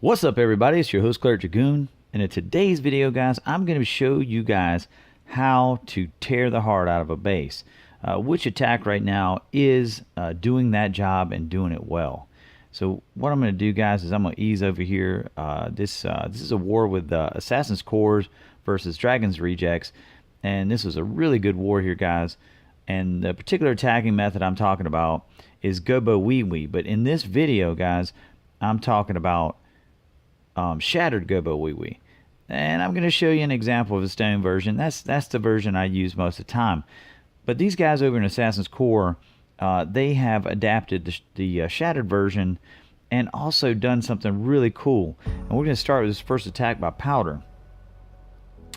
What's up, everybody? It's your host, Cleric Dragoon, and in today's video, guys, I'm going to show you guys how to tear the heart out of a base. Which attack right now is doing that job and doing it well. So what I'm going to do, guys, is I'm going to ease over here. This is a war with Assassin's Cores versus Dragon's Rejects, and this is a really good war here, guys. And the particular attacking method I'm talking about is gobo wee. But in this video, guys, I'm talking about shattered gobo wee. And I'm going to show you an example of a stone version. That's the version I use most of the time. But these guys over in Assassin's Core, they have adapted the shattered version and also done something really cool. And we're going to start with this first attack by Powder.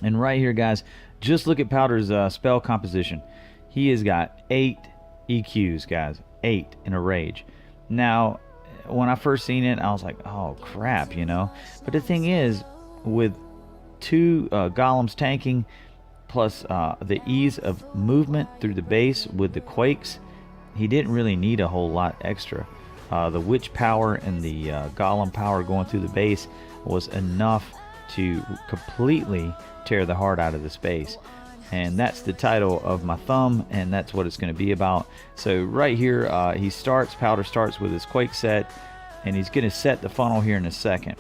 And right here, guys, just look at Powder's spell composition. He has got 8 EQs, guys. 8 in a rage. Now, when I first seen it, I was like, oh crap, you know. But the thing is, with 2 golems tanking, plus the ease of movement through the base with the quakes, he didn't really need a whole lot extra. The witch power and the golem power going through the base was enough to completely tear the heart out of the space. And that's the title of my thumb, and that's what it's going to be about. So right here, Powder starts with his quake set, and he's going to set the funnel here in a second.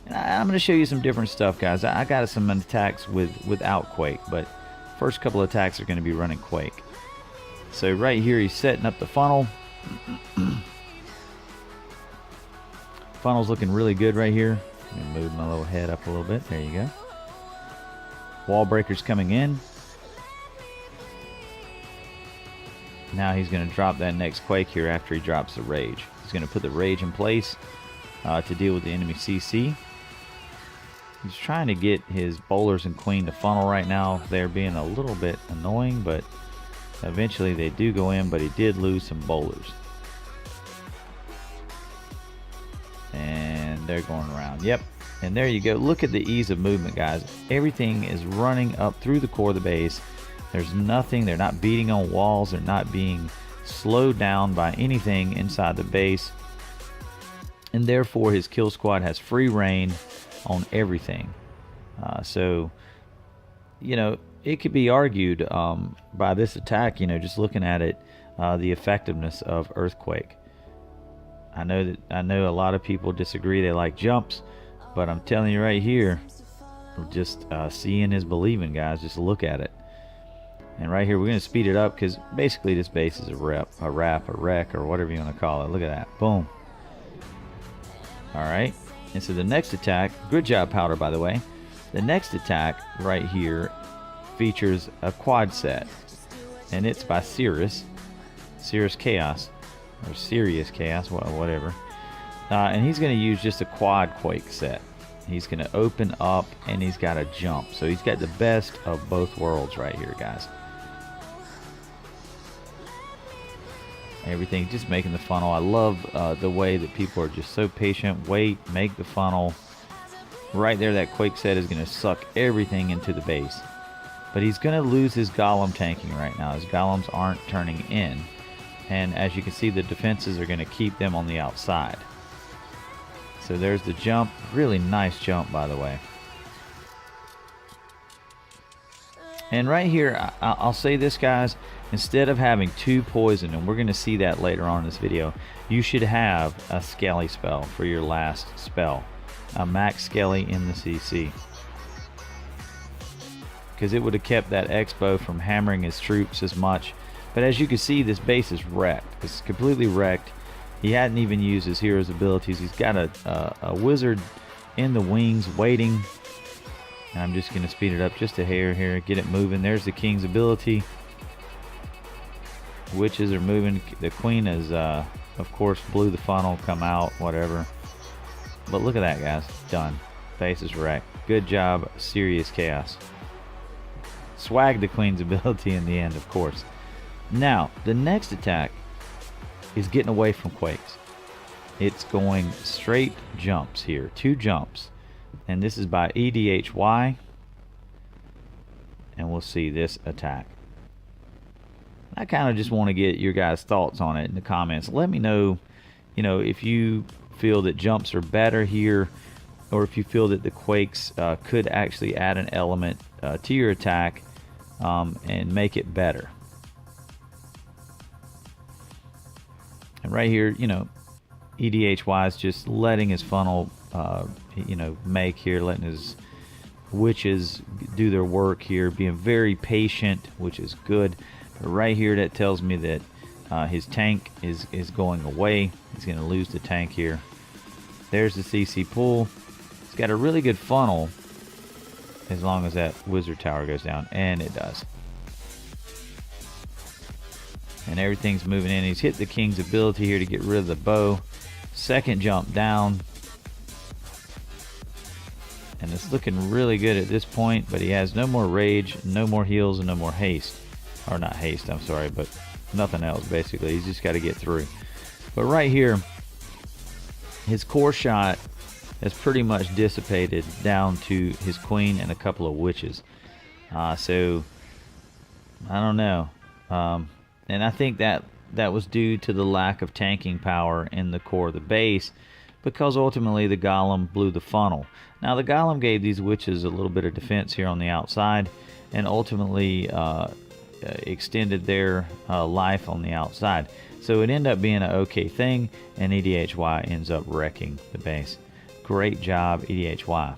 And I'm going to show you some different stuff, guys. I got some attacks without quake, but first couple of attacks are going to be running quake. So right here, he's setting up the funnel. Funnel's looking really good right here. Let me move my little head up a little bit. There you go. Wall breakers coming in. Now he's going to drop that next quake here after he drops the rage. He's going to put the rage in place to deal with the enemy CC. He's trying to get his bowlers and queen to funnel right now. They're being a little bit annoying, but eventually they do go in, but he did lose some bowlers. And they're going around. Yep. And there you go. Look at the ease of movement, guys. Everything is running up through the core of the base. There's nothing. They're not beating on walls. They're not being slowed down by anything inside the base. And therefore, his kill squad has free reign on everything. So, you know, it could be argued by this attack, you know, just looking at it, the effectiveness of Earthquake. I know a lot of people disagree. They like jumps, but I'm telling you right here, just seeing is believing, guys. Just look at it. And right here, we're going to speed it up because basically this base is a wreck, or whatever you want to call it. Look at that. Boom. All right. And so the next attack, good job, Powder, by the way. The next attack right here features a quad set. And it's by Cirrus Chaos. Or Sirius Chaos, whatever. And he's going to use just a quad quake set. He's going to open up and he's got a jump. So he's got the best of both worlds right here, guys. Everything, just making the funnel. I love the way that people are just so patient. Wait, make the funnel. Right there, that quake set is going to suck everything into the base. But he's going to lose his golem tanking right now. His golems aren't turning in. And as you can see, the defenses are going to keep them on the outside. So there's the jump. Really nice jump, by the way. And right here, I'll say this, guys. Instead of having 2 poison, and we're going to see that later on in this video, you should have a Skelly spell for your last spell. A max Skelly in the CC. Because it would have kept that Expo from hammering his troops as much. But as you can see, this base is wrecked. It's completely wrecked. He hadn't even used his hero's abilities. He's got a wizard in the wings waiting. And I'm just going to speed it up just a hair here. Get it moving. There's the king's ability. Witches are moving. The queen is, of course, blew the funnel, come out, whatever. But look at that, guys. Done. Base is wrecked. Good job, Serious Chaos. Swag the queen's ability in the end, of course. Now, the next attack is getting away from quakes. It's going straight jumps here. 2 jumps. And this is by EDHY. And we'll see this attack. I kind of just want to get your guys' thoughts on it in the comments. Let me know, you know, if you feel that jumps are better here or if you feel that the Quakes could actually add an element to your attack and make it better. And right here, you know, EDHY is just letting his funnel, you know, make here, letting his witches do their work here, being very patient, which is good. But right here, that tells me that his tank is going away. He's going to lose the tank here. There's the CC pool. He's got a really good funnel as long as that wizard tower goes down, and it does. And everything's moving in. He's hit the king's ability here to get rid of the bow. Second jump down. And it's looking really good at this point, but he has no more rage, no more heals, and no more haste. Or not haste, I'm sorry, but nothing else basically. He's just got to get through. But right here, his core shot has pretty much dissipated down to his queen and a couple of witches. So, I don't know. And I think that was due to the lack of tanking power in the core of the base, because ultimately the golem blew the funnel. Now the golem gave these witches a little bit of defense here on the outside, and ultimately extended their life on the outside. So it ended up being an okay thing, and EDHY ends up wrecking the base. Great job, EDHY.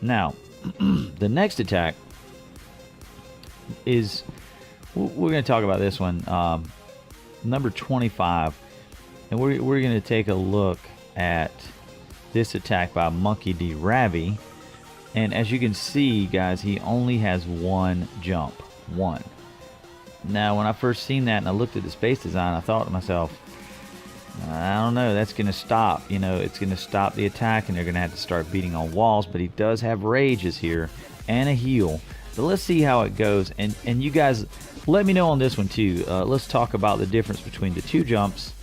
Now, the next attack is, we're going to talk about this one, number 25, and we're going to take a look at this attack by Monkey D. Ravi. And as you can see, guys, he only has one jump. One. Now, when I first seen that and I looked at the space design, I thought to myself, I don't know, that's going to stop. You know, it's going to stop the attack, and they're going to have to start beating on walls. But he does have rages here and a heal. So let's see how it goes. And you guys, let me know on this one too. Let's talk about the difference between the two jumps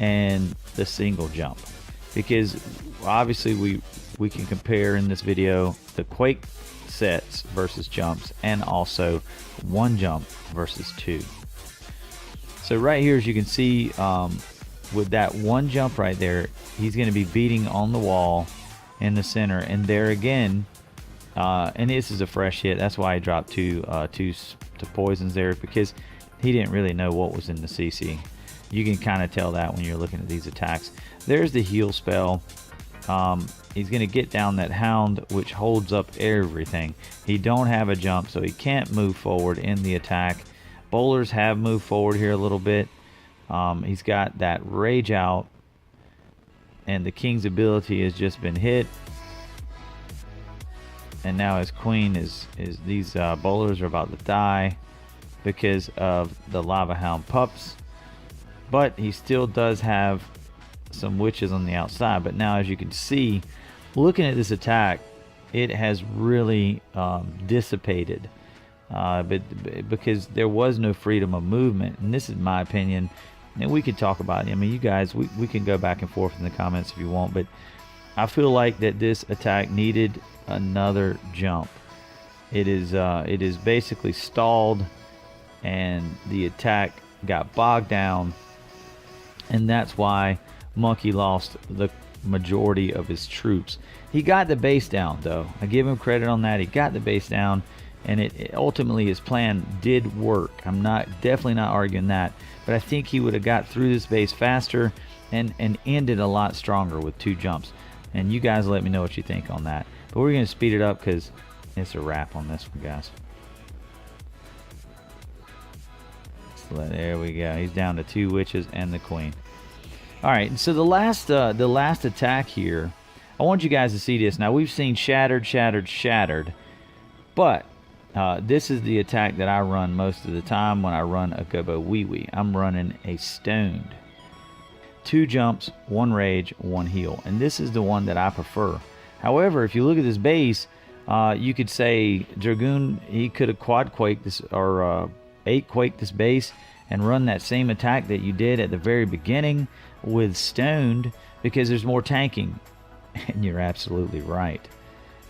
and the single jump, because obviously we can compare in this video the Quake sets versus jumps, and also one jump versus two. So right here, as you can see, with that one jump right there, he's going to be beating on the wall in the center, and there again, and this is a fresh hit. That's why I dropped two poisons there, because he didn't really know what was in the CC. You can kind of tell that when you're looking at these attacks. There's the heal spell. He's going to get down that hound, which holds up everything. He don't have a jump, so he can't move forward in the attack. Bowlers have moved forward here a little bit. He's got that rage out, and the king's ability has just been hit. And now his queen is these bowlers are about to die because of the lava hound pups. But he still does have some witches on the outside. But now, as you can see, looking at this attack, it has really dissipated, because there was no freedom of movement. And this is my opinion, and we could talk about it. I mean, you guys, we can go back and forth in the comments if you want, but I feel like that this attack needed another jump. It is basically stalled, and the attack got bogged down, and that's why Monkey lost the majority of his troops. He got the base down, though. I give him credit on that. He got the base down, and it ultimately his plan did work. I'm definitely not arguing that, but I think he would have got through this base faster and ended a lot stronger with two jumps. And you guys let me know what you think on that. But we're going to speed it up because it's a wrap on this one, guys. So there we go. He's down to two witches and the queen. All right, so the last attack here, I want you guys to see this. Now, we've seen shattered, shattered, shattered, but this is the attack that I run most of the time when I run a gobo-wee-wee. I'm running a stoned. Two jumps, one rage, one heal, and this is the one that I prefer. However, if you look at this base, you could say Dragoon, he could have quad quaked this, or 8 quaked this base and run that same attack that you did at the very beginning with stoned, because there's more tanking. And you're absolutely right.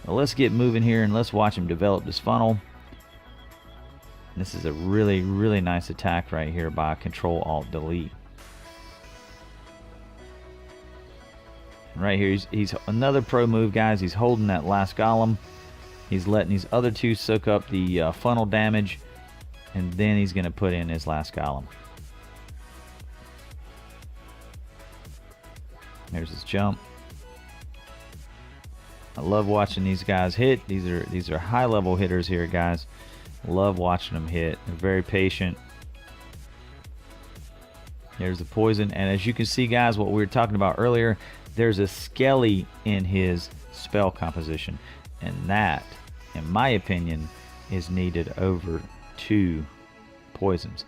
Well, let's get moving here and let's watch him develop this funnel. This is a really, really nice attack right here by Ctrl-Alt-Delete. Right here, he's another pro move, guys. He's holding that last golem. He's letting these other two soak up the funnel damage, and then he's going to put in his last golem. There's his jump. I love watching these guys hit. These are high level hitters here, guys. Love watching them hit. They're very patient. There's the poison, and as you can see, guys, what we were talking about earlier, there's a skelly in his spell composition, and that, in my opinion, is needed over 2 poisons.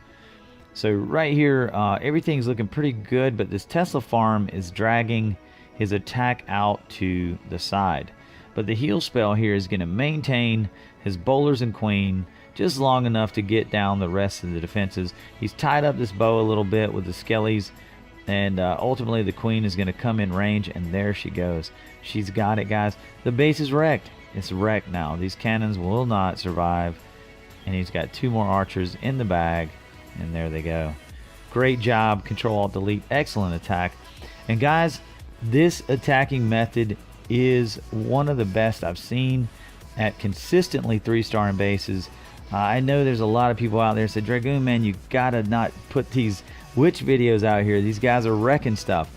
So right here, everything's looking pretty good, but this Tesla farm is dragging his attack out to the side. But the heal spell here is going to maintain his bowlers and queen just long enough to get down the rest of the defenses. He's tied up this bow a little bit with the skellies, and ultimately the queen is going to come in range, and there she goes. She's got it, guys. The base is wrecked. It's wrecked now. These cannons will not survive, and he's got 2 more archers in the bag, and there they go. Great job. Control-Alt-Delete. Excellent attack. And guys, this attacking method is one of the best I've seen at consistently 3-starring bases. I know there's a lot of people out there that say, Dragoon, man, you gotta not put these witch videos out here. These guys are wrecking stuff.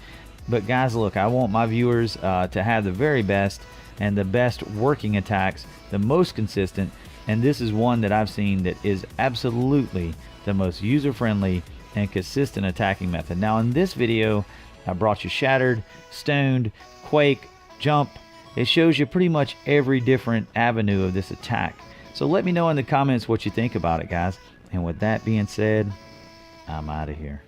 But guys, look, I want my viewers to have the very best and the best working attacks, the most consistent, and this is one that I've seen that is absolutely the most user-friendly and consistent attacking method. Now in this video, I brought you Shattered, Stoned, Quake, Jump. It shows you pretty much every different avenue of this attack. So let me know in the comments what you think about it, guys. And with that being said, I'm out of here.